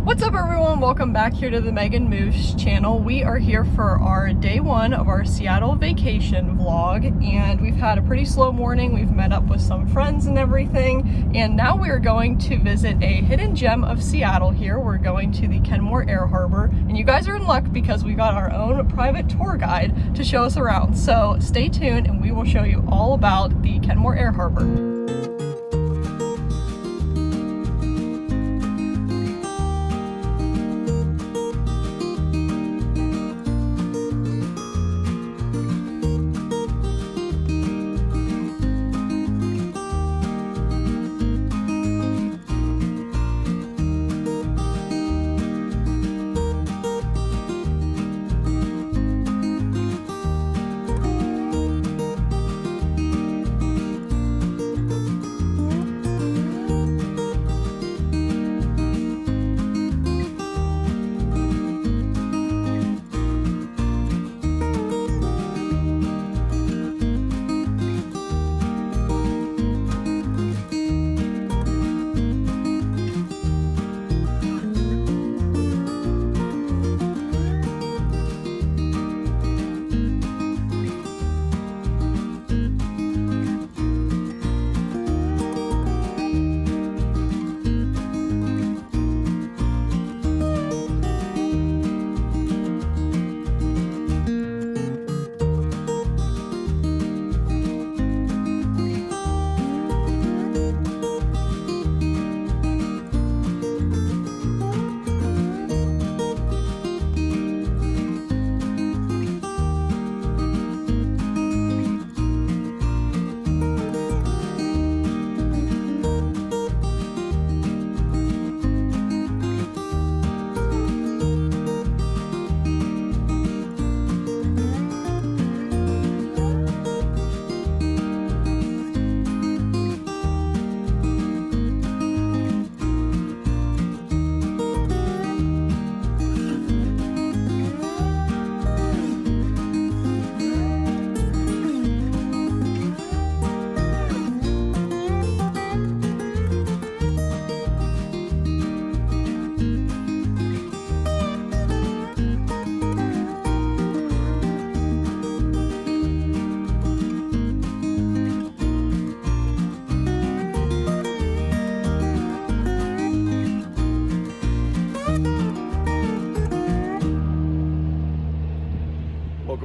What's up everyone, welcome back here to the Megan Moves channel. We are here for our day one of our Seattle vacation vlog, and we've had a pretty slow morning. We've met up with some friends and everything, and now we're going to visit a hidden gem of Seattle here. We're going to the Kenmore Air Harbor, and you guys are in luck because we got our own private tour guide to show us around. So stay tuned and we will show you all about the Kenmore Air Harbor.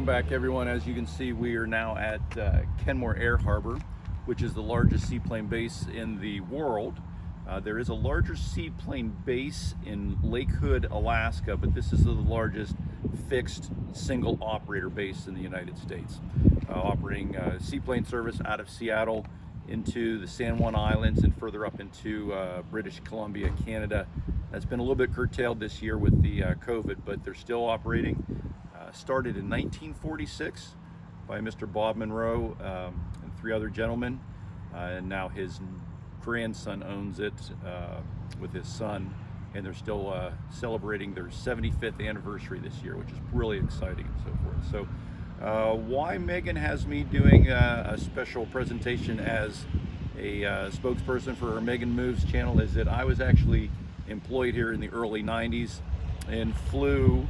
Back everyone, as you can see, we are now at Kenmore Air Harbor, which is the largest seaplane base in the world. There is a larger seaplane base in Lake Hood, Alaska, but this is the largest fixed single operator base in the United States, operating seaplane service out of Seattle into the San Juan Islands and further up into British Columbia, Canada. That's been a little bit curtailed this year with the COVID, but they're still operating. Started in 1946 by Mr. Bob Monroe and three other gentlemen, and now his grandson owns it with his son, and they're still celebrating their 75th anniversary this year, which is really exciting and so forth. So why Megan has me doing a special presentation as a spokesperson for her Megan Moves channel is that I was actually employed here in the early 90s and flew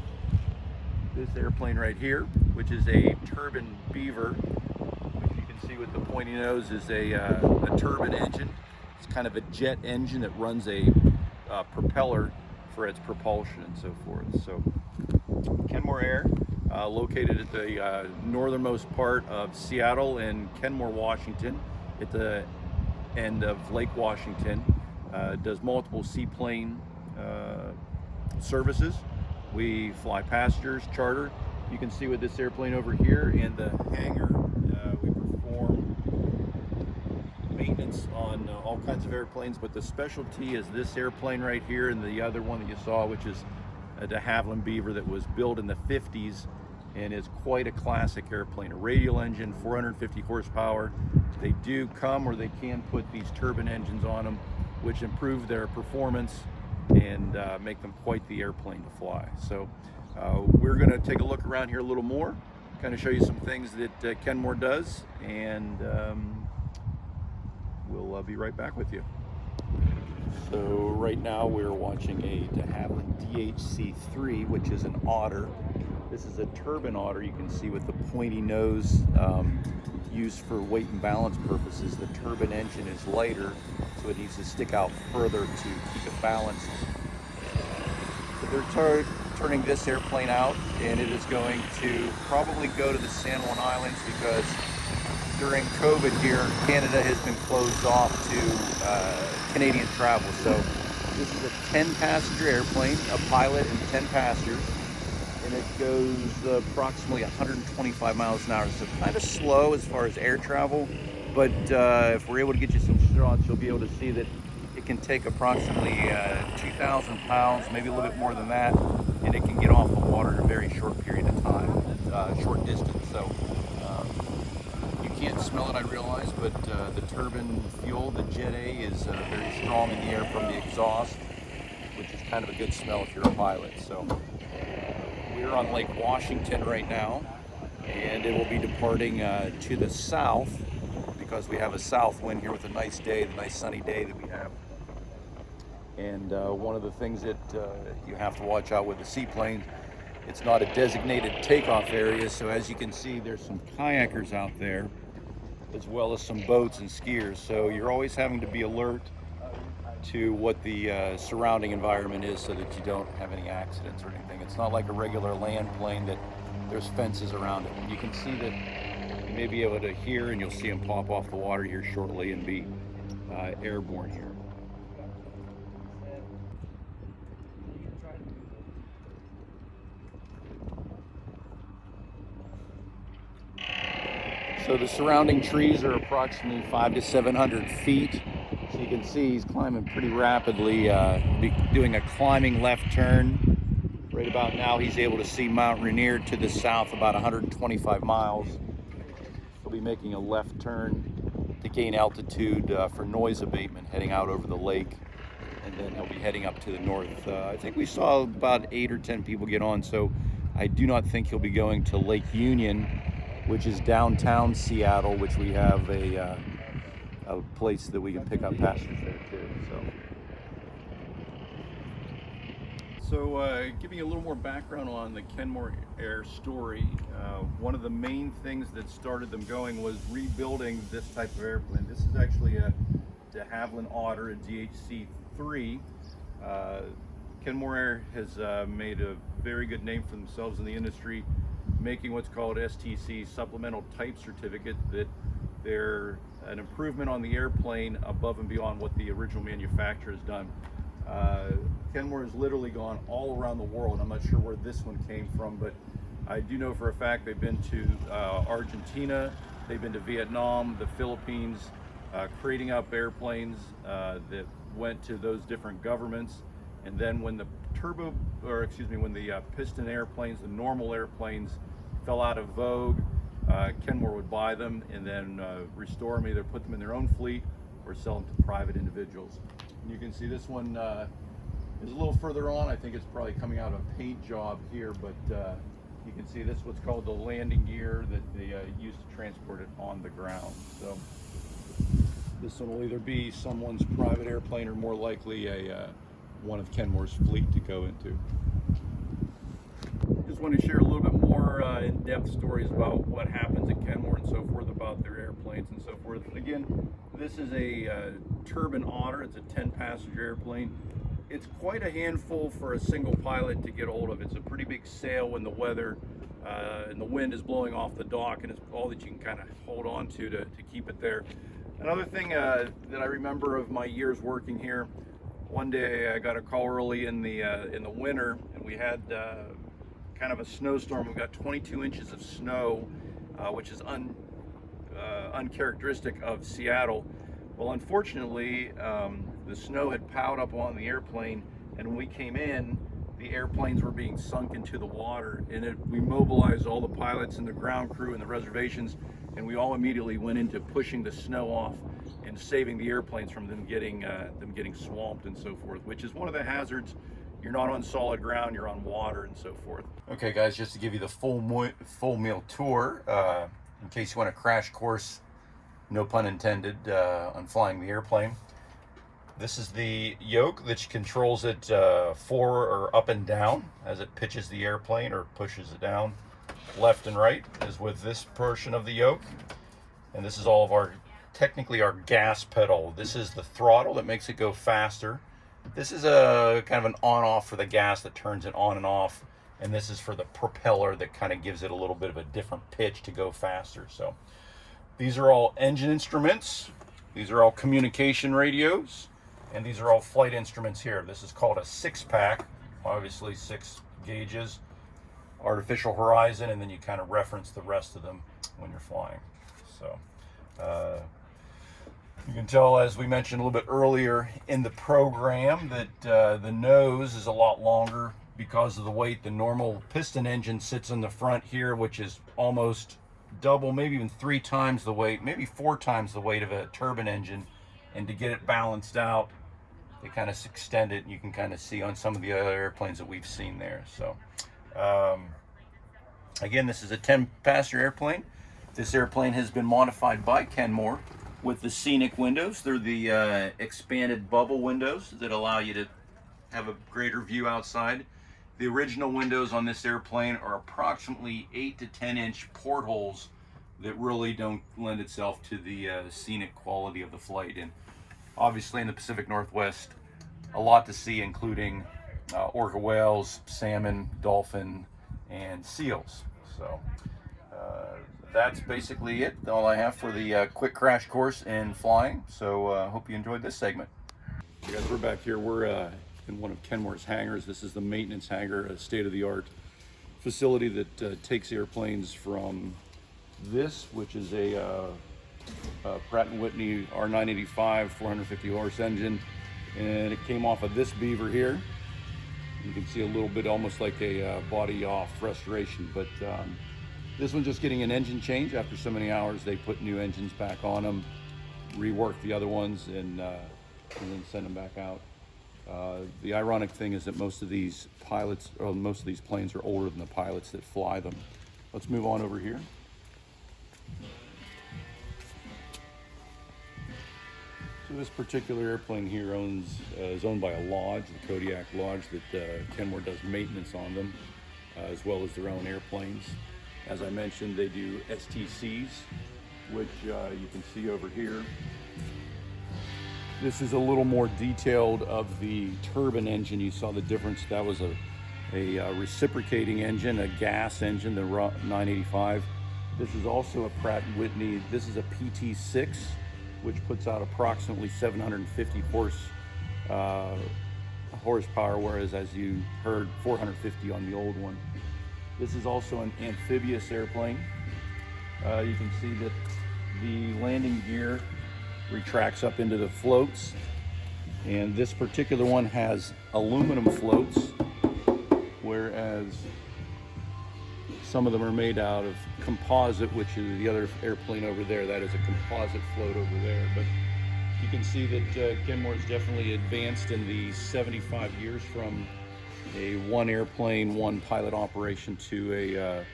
this airplane right here, which is a turbine Beaver, which you can see with the pointy nose is a turbine engine. It's kind of a jet engine that runs a propeller for its propulsion and so forth. So Kenmore Air, located at the northernmost part of Seattle in Kenmore, Washington, at the end of Lake Washington, does multiple seaplane services. We fly passengers, charter. You can see with this airplane over here in the hangar, we perform maintenance on all kinds of airplanes, but the specialty is this airplane right here and the other one that you saw, which is a de Havilland Beaver that was built in the 50s and is quite a classic airplane. A radial engine, 450 horsepower. They do come, or they can put these turbine engines on them, which improve their performance and make them quite the airplane to fly. So we're going to take a look around here a little more, kind of show you some things that Kenmore does, and we'll be right back with you. So right now we're watching a de Havilland DHC-3, which is an otter. This is a turbine otter, you can see, with the pointy nose, used for weight and balance purposes. The turbine engine is lighter, so it needs to stick out further to keep it balanced. So they're turning this airplane out, and it is going to probably go to the San Juan Islands, because during COVID here, Canada has been closed off to Canadian travel. So this is a 10-passenger airplane, a pilot and 10 passengers, and it goes approximately 125 miles an hour. So kind of slow as far as air travel, but if we're able to get you some shots, you'll be able to see that it can take approximately 2,000 pounds, maybe a little bit more than that, and it can get off the water in a very short period of time, short distance. So you can't smell it, I realize, but the turbine fuel, the Jet A, is very strong in the air from the exhaust, which is kind of a good smell if you're a pilot. So we're on Lake Washington right now, and it will be departing to the south, because we have a south wind here with a nice day, the nice sunny day that we have. And one of the things that you have to watch out with the seaplane, it's not a designated takeoff area, so as you can see, there's some kayakers out there, as well as some boats and skiers. So you're always having to be alert to what the surrounding environment is, so that you don't have any accidents or anything. It's not like a regular land plane that there's fences around it. You can see that you may be able to hear, and you'll see them pop off the water here shortly and be airborne here. So the surrounding trees are approximately 500 to 700 feet. So you can see he's climbing pretty rapidly, doing a climbing left turn. Right about now he's able to see Mount Rainier to the south, about 125 miles. He'll be making a left turn to gain altitude for noise abatement, heading out over the lake, and then he'll be heading up to the north. I think we saw about 8 or 10 people get on, so I do not think he'll be going to Lake Union, which is downtown Seattle, which we have a place that we can pick up passengers there too. So giving you a little more background on the Kenmore Air story, one of the main things that started them going was rebuilding this type of airplane. This is actually a de Havilland Otter, a DHC-3. Kenmore Air has made a very good name for themselves in the industry, making what's called STC, Supplemental Type Certificate, that they're an improvement on the airplane above and beyond what the original manufacturer has done. Kenmore has literally gone all around the world. I'm not sure where this one came from, but I do know for a fact they've been to Argentina, they've been to Vietnam, the Philippines, creating up airplanes that went to those different governments. And then when the when the piston airplanes, the normal airplanes, fell out of vogue, Kenmore would buy them and then restore them, either put them in their own fleet or sell them to private individuals. And you can see this one is a little further on. I think it's probably coming out of a paint job here, but you can see this is what's called the landing gear that they use to transport it on the ground. So this one will either be someone's private airplane or more likely a one of Kenmore's fleet to go into. Just want to share a little bit more in-depth stories about what happens at Kenmore and so forth, about their airplanes and so forth. Again, this is a turbine Otter. It's a 10-passenger airplane. It's quite a handful for a single pilot to get hold of. It's a pretty big sail when the weather and the wind is blowing off the dock, and it's all that you can kind of hold on to keep it there. Another thing that I remember of my years working here, one day I got a call early in the winter, and we had kind of a snowstorm. We got 22 inches of snow, which is uncharacteristic of Seattle. Well, unfortunately, the snow had piled up on the airplane, and when we came in, the airplanes were being sunk into the water, and we mobilized all the pilots and the ground crew and the reservations, and we all immediately went into pushing the snow off and saving the airplanes from them getting swamped and so forth, which is one of the hazards. You're not on solid ground, you're on water and so forth. Okay guys, just to give you the full meal tour, in case you want a crash course, no pun intended, on flying the airplane. This is the yoke that controls it forward or up and down as it pitches the airplane or pushes it down left and right, is with this portion of the yoke. And this is all of our, technically our gas pedal. This is the throttle that makes it go faster. This is a kind of an on-off for the gas that turns it on and off. And this is for the propeller that kind of gives it a little bit of a different pitch to go faster. So these are all engine instruments. These are all communication radios. And these are all flight instruments here. This is called a 6-pack, obviously 6 gauges, artificial horizon, and then you kind of reference the rest of them when you're flying. So you can tell, as we mentioned a little bit earlier in the program, that the nose is a lot longer because of the weight. The normal piston engine sits in the front here, which is almost double, maybe even 3 times the weight, maybe 4 times the weight of a turbine engine. And to get it balanced out, they kind of extend it, and you can kind of see on some of the other airplanes that we've seen there. So again, this is a 10-passenger airplane. This airplane has been modified by Kenmore with the scenic windows. They're the expanded bubble windows that allow you to have a greater view outside. The original windows on this airplane are approximately 8 to 10-inch portholes that really don't lend itself to the scenic quality of the flight. And obviously in the Pacific Northwest, a lot to see, including orca whales, salmon, dolphin, and seals. So that's basically it. All I have for the quick crash course in flying. So hope you enjoyed this segment. You guys, we're back here. We're in one of Kenmore's hangars. This is the maintenance hangar, a state-of-the-art facility that takes airplanes from this, which is a Pratt & Whitney R985 450 horse engine, and it came off of this beaver here. You can see a little bit almost like a body off restoration, but this one's just getting an engine change. After so many hours, they put new engines back on them, rework the other ones, and then send them back out. The ironic thing is that most of these pilots, or most of these planes, are older than the pilots that fly them. Let's move on over here. So this particular airplane here is owned by a lodge, the Kodiak Lodge, that Kenmore does maintenance on them, as well as their own airplanes. As I mentioned, they do STCs, which you can see over here. This is a little more detailed of the turbine engine. You saw the difference. That was a reciprocating engine, a gas engine, the 985. This is also a Pratt & Whitney. This is a PT6, which puts out approximately 750 horsepower, whereas, as you heard, 450 on the old one. This is also an amphibious airplane. You can see that the landing gear retracts up into the floats, and this particular one has aluminum floats, whereas some of them are made out of composite, which is the other airplane over there. That is a composite float over there. But you can see that Kenmore is definitely advanced in the 75 years from a one airplane, one pilot operation to a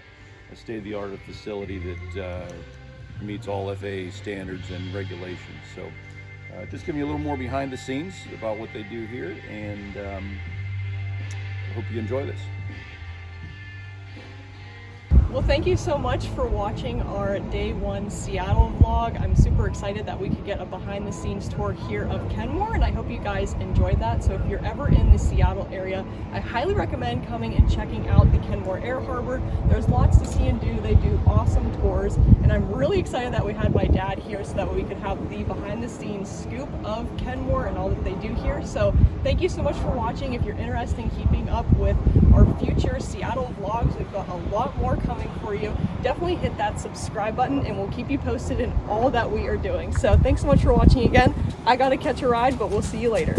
state-of-the-art facility that meets all FAA standards and regulations. So just giving you a little more behind the scenes about what they do here, and I hope you enjoy this. Well, thank you so much for watching our Day 1 Seattle vlog. I'm super excited that we could get a behind the scenes tour here of Kenmore, and I hope you guys enjoyed that. So if you're ever in the Seattle area, I highly recommend coming and checking out the Kenmore Air Harbor. There's lots to see and do. They do awesome tours, and I'm really excited that we had my dad here so that we could have the behind the scenes scoop of Kenmore and all that they do here. So thank you so much for watching. If you're interested in keeping up with our future Seattle vlogs, we've got a lot more coming for you. Definitely hit that subscribe button, and we'll keep you posted in all that we are doing. So thanks so much for watching again. I gotta catch a ride, but we'll see you later.